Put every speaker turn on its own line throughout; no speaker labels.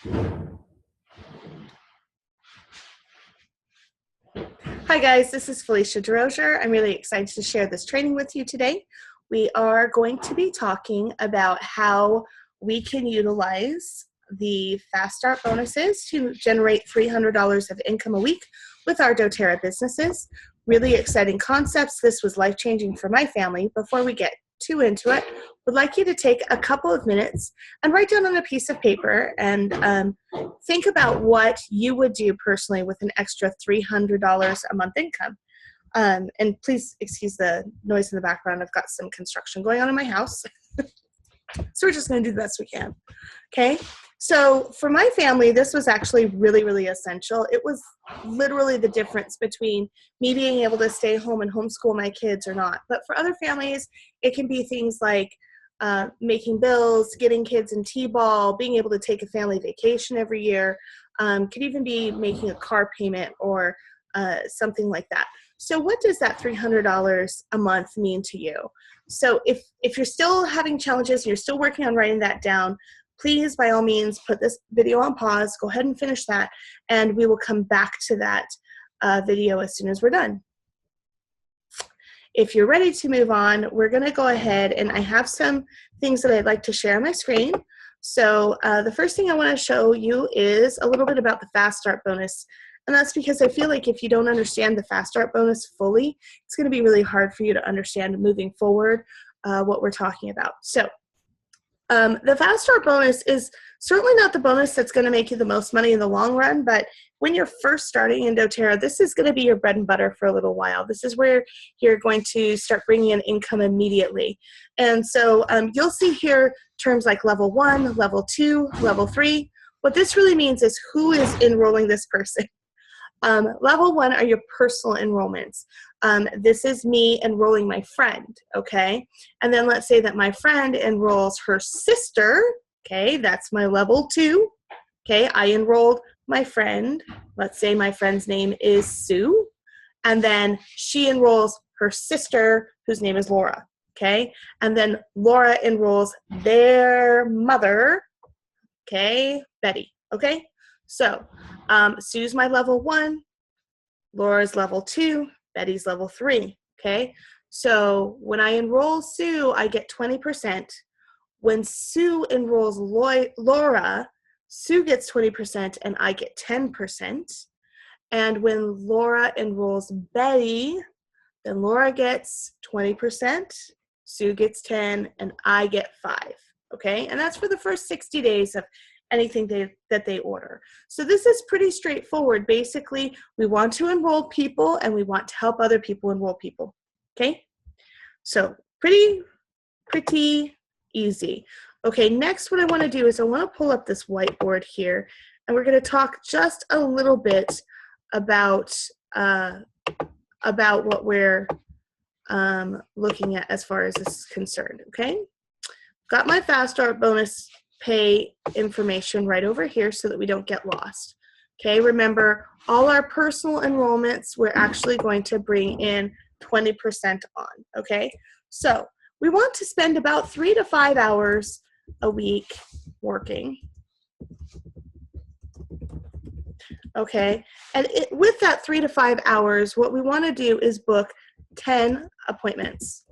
Hi guys, this is Felicia DeRozier. I'm really excited to share this training with you today. We are going to be talking about how we can utilize the Fast Start bonuses to generate $300 of income a week with our doTERRA businesses. Really exciting concepts. This was life-changing for my family. Before we get too into it, would like you to take a couple of minutes and write down on a piece of paper and think about what you would do personally with an extra $300 a month income. And please excuse the noise in the background. I've got some construction going on in my house. So we're just going to do the best we can. Okay. So for my family, this was actually really, really essential. It was literally the difference between me being able to stay home and homeschool my kids or not. But for other families, it can be things like making bills, getting kids in t-ball, being able to take a family vacation every year, could even be making a car payment or something like that. So what does that $300 a month mean to you? So if you're still having challenges and you're still working on writing that down, please, by all means, put this video on pause, go ahead and finish that, and we will come back to that video as soon as we're done. If you're ready to move on, we're going to go ahead, and I have some things that I'd like to share on my screen. So the first thing I want to show you is a little bit about the Fast Start bonus. And that's because I feel like if you don't understand the Fast Start bonus fully, it's going to be really hard for you to understand moving forward what we're talking about. So the Fast Start bonus is certainly not the bonus that's going to make you the most money in the long run, but when you're first starting in doTERRA, this is going to be your bread and butter for a little while. This is where you're going to start bringing in income immediately. And so you'll see here terms like level 1, level 2, level 3. What this really means is who is enrolling this person. Level 1 are your personal enrollments. This is me enrolling my friend, okay? And then let's say that my friend enrolls her sister, okay? That's my level 2, okay? I enrolled my friend. Let's say my friend's name is Sue, and then she enrolls her sister, whose name is Laura, okay? And then Laura enrolls their mother, okay? Betty, okay? So Sue's my level 1, Laura's level 2, Betty's level 3, okay? So when I enroll Sue, I get 20%. When Sue enrolls Laura, Sue gets 20% and I get 10%. And when Laura enrolls Betty, then Laura gets 20%, Sue gets 10, and I get 5, okay? And that's for the first 60 days of anything that they order. So this is pretty straightforward. Basically, we want to enroll people and we want to help other people enroll people, okay? So pretty easy. Okay, next what I want to do is I want to pull up this whiteboard here, and we're going to talk just a little bit about what we're looking at as far as this is concerned, okay? Got my Fast Start bonus pay information right over here so that we don't get lost. Okay, remember all our personal enrollments, we're actually going to bring in 20% on, okay? So we want to spend about 3 to 5 hours a week working. Okay, and with that 3 to 5 hours, what we want to do is book 10 appointments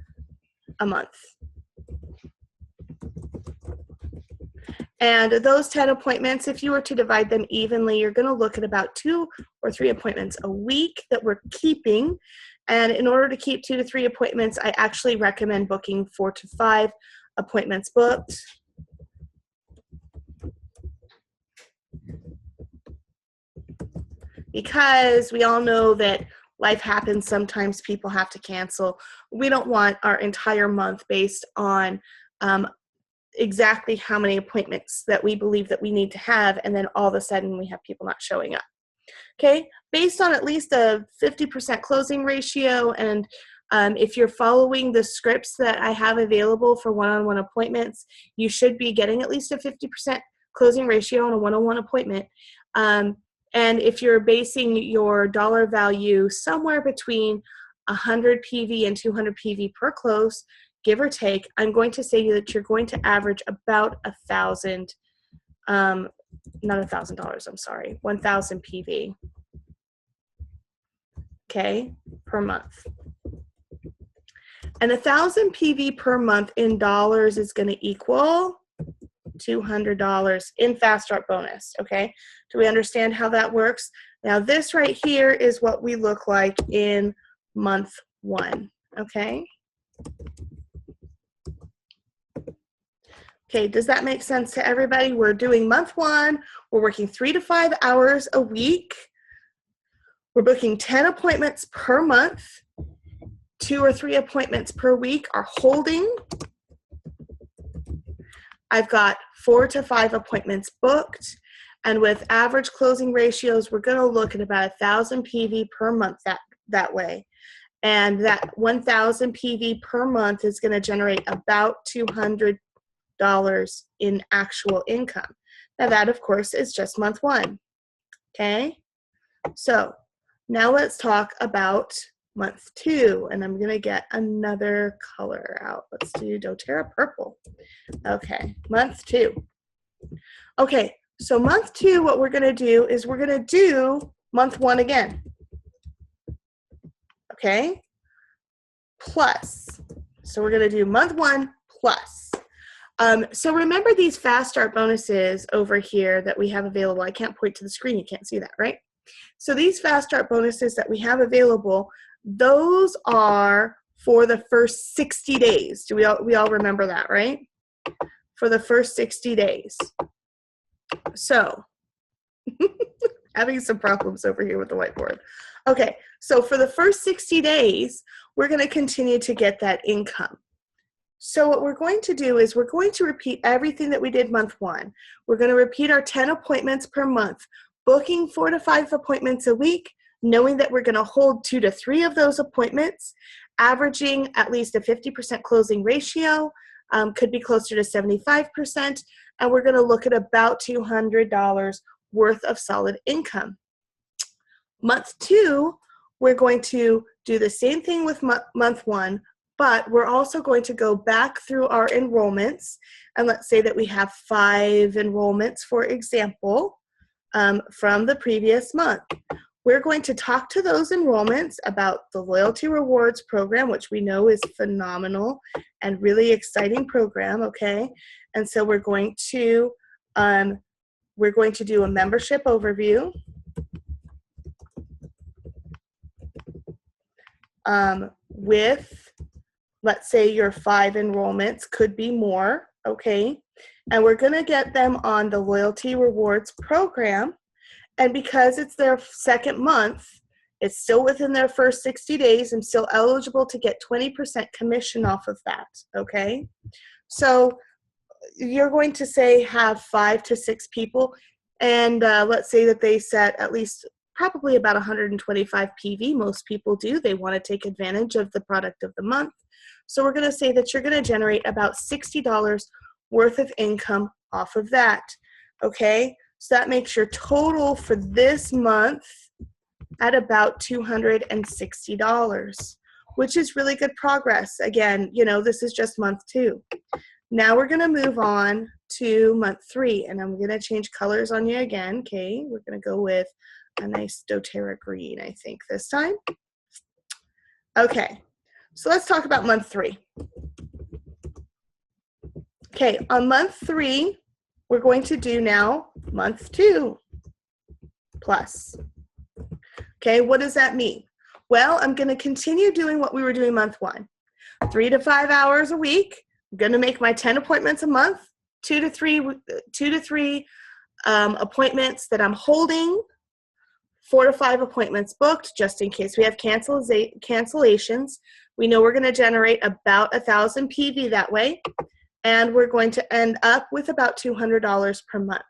a month. And those 10 appointments, if you were to divide them evenly, you're going to look at about 2 or 3 appointments a week that we're keeping. And in order to keep 2 to 3 appointments, I actually recommend booking 4 to 5 appointments booked. Because we all know that life happens, sometimes people have to cancel. We don't want our entire month based on exactly how many appointments that we believe that we need to have, and then all of a sudden we have people not showing up. Okay, based on at least a 50% closing ratio, and if you're following the scripts that I have available for one-on-one appointments, you should be getting at least a 50% closing ratio on a one-on-one appointment. And if you're basing your dollar value somewhere between 100 PV and 200 PV per close, give or take, I'm going to say that you're going to average about 1,000 not $1,000, I'm sorry, 1,000 PV, okay, per month. And 1,000 PV per month in dollars is going to equal $200 in Fast Start bonus, okay? Do we understand how that works? Now this right here is what we look like in month 1, okay? Okay, does that make sense to everybody? We're doing month 1, we're working 3 to 5 hours a week. We're booking 10 appointments per month. 2 or 3 appointments per week are holding. I've got 4 to 5 appointments booked, and with average closing ratios, we're going to look at about 1,000 PV per month that way. And that 1,000 PV per month is going to generate about $200 in actual income. Now that, of course, is just month 1. Okay, so now let's talk about month 2, and I'm going to get another color out. Let's do doTERRA purple. Okay, month 2. Okay, so month 2, what we're going to do is we're going to do month 1 again. Okay, plus. So we're going to do month 1 plus. So remember these Fast Start bonuses over here that we have available. I can't point to the screen. You can't see that, right? So these Fast Start bonuses that we have available, those are for the first 60 days. We all remember that, right? For the first 60 days. So, having some problems over here with the whiteboard. Okay, so for the first 60 days, we're going to continue to get that income. So what we're going to do is we're going to repeat everything that we did month 1. We're going to repeat our 10 appointments per month, booking 4 to 5 appointments a week, knowing that we're going to hold 2 to 3 of those appointments, averaging at least a 50% closing ratio, could be closer to 75%, and we're going to look at about $200 worth of solid income. Month 2, we're going to do the same thing with month 1, but we're also going to go back through our enrollments, and let's say that we have 5 enrollments, for example, from the previous month. We're going to talk to those enrollments about the Loyalty Rewards program, which we know is phenomenal and really exciting program, okay? And so we're going to do a membership overview. With, let's say, your 5 enrollments, could be more, okay? And we're gonna get them on the Loyalty Rewards program. And because it's their second month, it's still within their first 60 days and still eligible to get 20% commission off of that, okay? So you're going to say have 5 to 6 people, and let's say that they set at least probably about 125 PV. Most people do. They want to take advantage of the product of the month. So we're going to say that you're going to generate about $60 worth of income off of that, okay? So that makes your total for this month at about $260, which is really good progress. Again, you know, this is just month 2. Now we're going to move on to month 3, and I'm going to change colors on you again, okay? We're going to go with a nice doTERRA green, I think, this time. Okay, so let's talk about month 3. Okay, on month 3, we're going to do now month 2 plus. Okay, what does that mean? Well, I'm going to continue doing what we were doing month 1. 3 to 5 hours a week. I'm going to make my 10 appointments a month, 2 to 3 appointments that I'm holding, 4 to 5 appointments booked, just in case we have cancellations. We know we're going to generate about 1,000 PV that way, and we're going to end up with about $200 per month.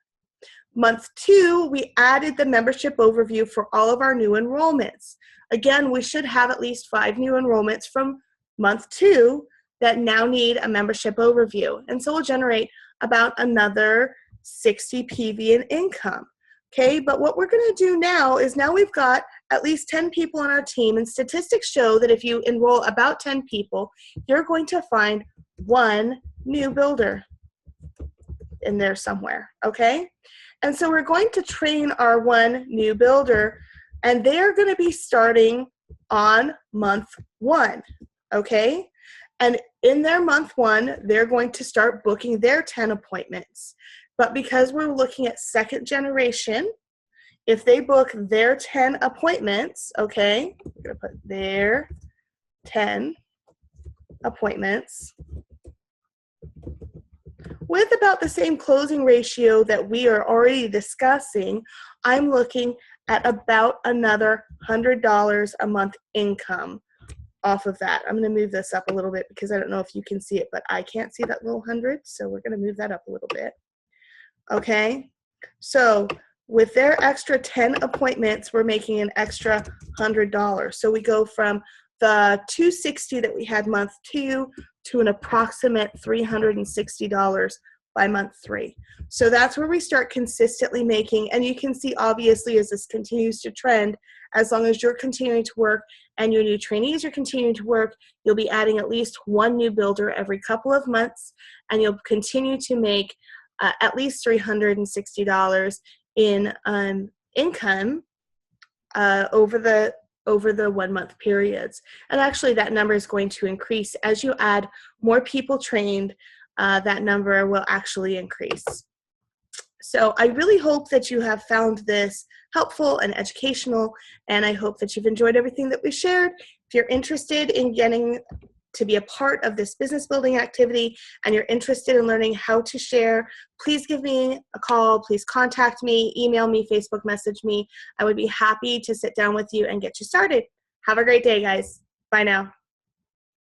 Month 2, we added the membership overview for all of our new enrollments. Again, we should have at least 5 new enrollments from month 2 that now need a membership overview. And so we'll generate about another 60 PV in income. Okay, but what we're going to do now is now we've got at least 10 people on our team, and statistics show that if you enroll about 10 people, you're going to find 1 new builder in there somewhere, okay? And so we're going to train our one new builder, and they're going to be starting on month 1, okay? And in their month 1, they're going to start booking their 10 appointments. But because we're looking at second generation, if they book their 10 appointments, okay, we're going to put their 10 appointments with about the same closing ratio that we are already discussing, I'm looking at about another $100 a month income off of that. I'm going to move this up a little bit because I don't know if you can see it, but I can't see that little 100, so we're going to move that up a little bit. Okay, so with their extra 10 appointments, we're making an extra $100. So we go from the $260 that we had month 2 to an approximate $360 by month 3. So that's where we start consistently making, and you can see obviously as this continues to trend, as long as you're continuing to work and your new trainees are continuing to work, you'll be adding at least one new builder every couple of months, and you'll continue to make at least $360 in income over the 1 month periods. And actually that number is going to increase as you add more people trained. That number will actually increase. So I really hope that you have found this helpful and educational, and I hope that you've enjoyed everything that we shared. If you're interested in getting to be a part of this business building activity and you're interested in learning how to share, please give me a call, please contact me, email me, Facebook message me. I would be happy to sit down with you and get you started. Have a great day, guys. Bye now.